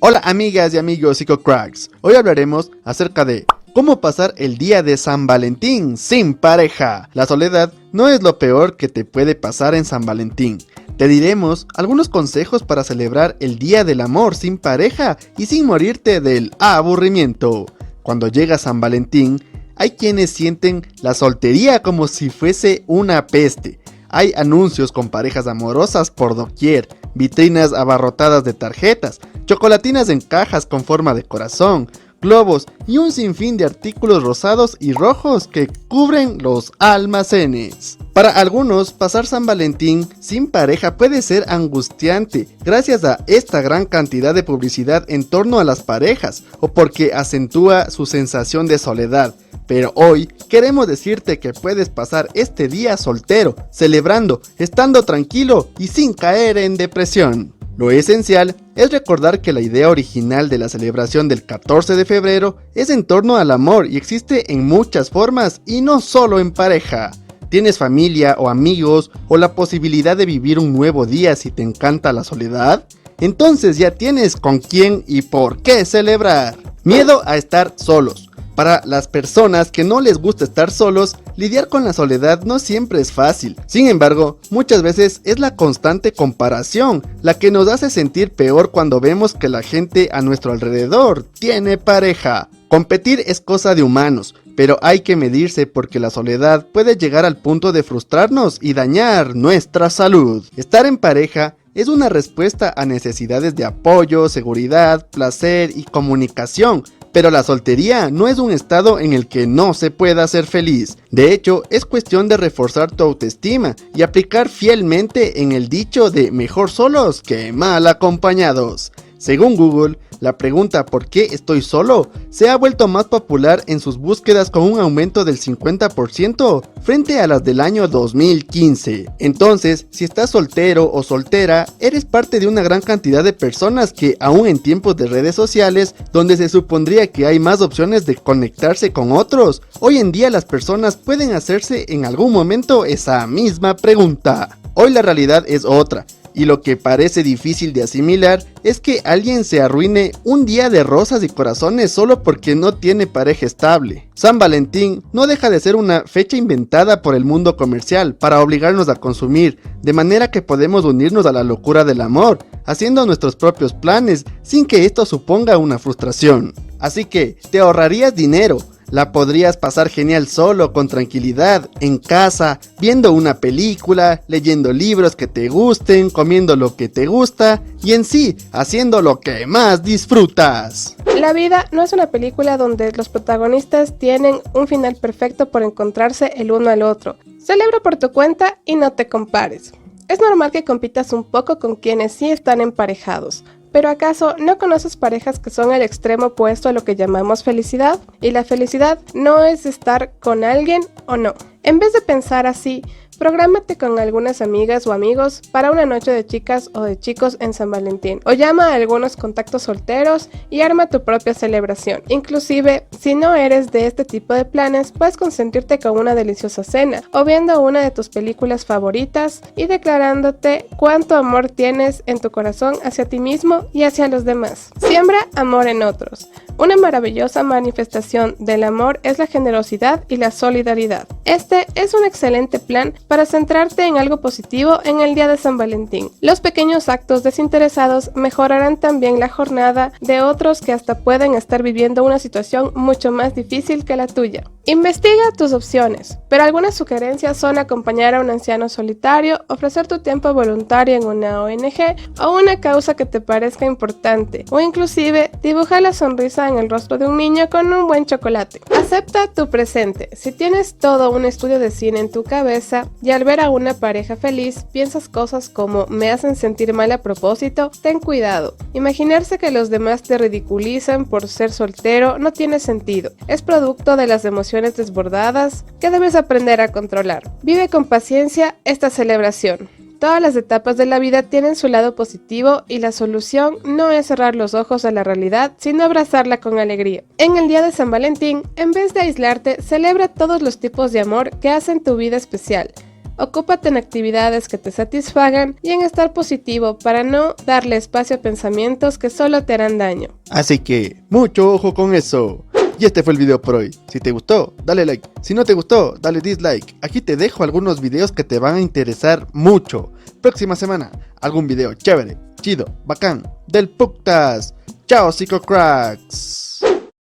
Hola amigas y amigos psicocracks, hoy hablaremos acerca de cómo pasar el día de San Valentín sin pareja. La soledad no es lo peor que te puede pasar en San Valentín. Te diremos algunos consejos para celebrar el día del amor sin pareja y sin morirte del aburrimiento. Cuando llega San Valentín, hay quienes sienten la soltería como si fuese una peste. Hay anuncios con parejas amorosas por doquier, vitrinas abarrotadas de tarjetas, chocolatinas en cajas con forma de corazón, globos y un sinfín de artículos rosados y rojos que cubren los almacenes. Para algunos, pasar San Valentín sin pareja puede ser angustiante gracias a esta gran cantidad de publicidad en torno a las parejas o porque acentúa su sensación de soledad. Pero hoy queremos decirte que puedes pasar este día soltero, celebrando, estando tranquilo y sin caer en depresión. Lo esencial es recordar que la idea original de la celebración del 14 de febrero es en torno al amor y existe en muchas formas y no solo en pareja. ¿Tienes familia o amigos o la posibilidad de vivir un nuevo día si te encanta la soledad? Entonces ya tienes con quién y por qué celebrar. Miedo a estar solos. Para las personas que no les gusta estar solos, lidiar con la soledad no siempre es fácil. Sin embargo, muchas veces es la constante comparación la que nos hace sentir peor cuando vemos que la gente a nuestro alrededor tiene pareja. Competir es cosa de humanos, pero hay que medirse porque la soledad puede llegar al punto de frustrarnos y dañar nuestra salud. Estar en pareja es una respuesta a necesidades de apoyo, seguridad, placer y comunicación. Pero la soltería no es un estado en el que no se pueda ser feliz. De hecho, es cuestión de reforzar tu autoestima y aplicar fielmente en el dicho de mejor solos que mal acompañados. Según Google, la pregunta ¿por qué estoy solo? Se ha vuelto más popular en sus búsquedas con un aumento del 50% frente a las del año 2015. Entonces, si estás soltero o soltera, eres parte de una gran cantidad de personas que, aún en tiempos de redes sociales, donde se supondría que hay más opciones de conectarse con otros, hoy en día las personas pueden hacerse en algún momento esa misma pregunta. Hoy la realidad es otra. Y lo que parece difícil de asimilar es que alguien se arruine un día de rosas y corazones solo porque no tiene pareja estable. San Valentín no deja de ser una fecha inventada por el mundo comercial para obligarnos a consumir, de manera que podemos unirnos a la locura del amor, haciendo nuestros propios planes sin que esto suponga una frustración. Así que te ahorrarías dinero. La podrías pasar genial solo, con tranquilidad, en casa, viendo una película, leyendo libros que te gusten, comiendo lo que te gusta y en sí, haciendo lo que más disfrutas. La vida no es una película donde los protagonistas tienen un final perfecto por encontrarse el uno al otro. Celebra por tu cuenta y no te compares. Es normal que compitas un poco con quienes sí están emparejados. ¿Pero acaso no conoces parejas que son el extremo opuesto a lo que llamamos felicidad? Y la felicidad no es estar con alguien o no. En vez de pensar así, prográmate con algunas amigas o amigos para una noche de chicas o de chicos en San Valentín. O llama a algunos contactos solteros y arma tu propia celebración. Inclusive, si no eres de este tipo de planes, puedes consentirte con una deliciosa cena o viendo una de tus películas favoritas y declarándote cuánto amor tienes en tu corazón hacia ti mismo y hacia los demás. Siembra amor en otros. Una maravillosa manifestación del amor es la generosidad y la solidaridad. Este es un excelente plan para centrarte en algo positivo en el día de San Valentín. Los pequeños actos desinteresados mejorarán también la jornada de otros que hasta pueden estar viviendo una situación mucho más difícil que la tuya. Investiga tus opciones, pero algunas sugerencias son acompañar a un anciano solitario, ofrecer tu tiempo voluntario en una ONG o una causa que te parezca importante, o inclusive dibujar la sonrisa en el rostro de un niño con un buen chocolate. Acepta tu presente. Si tienes todo un estudio de cine en tu cabeza y al ver a una pareja feliz piensas cosas como me hacen sentir mal a propósito, ten cuidado. Imaginarse que los demás te ridiculizan por ser soltero no tiene sentido. Es producto de las emociones desbordadas que debes aprender a controlar. Vive con paciencia esta celebración. Todas las etapas de la vida tienen su lado positivo y la solución no es cerrar los ojos a la realidad, sino abrazarla con alegría. En el día de San Valentín, en vez de aislarte, celebra todos los tipos de amor que hacen tu vida especial. Ocúpate en actividades que te satisfagan y en estar positivo para no darle espacio a pensamientos que solo te harán daño. Así que, mucho ojo con eso. Y este fue el video por hoy. Si te gustó, dale like. Si no te gustó, dale dislike. Aquí te dejo algunos videos que te van a interesar mucho. Próxima semana, algún video chévere, chido, bacán, del Puctas. Chao, psicocracks.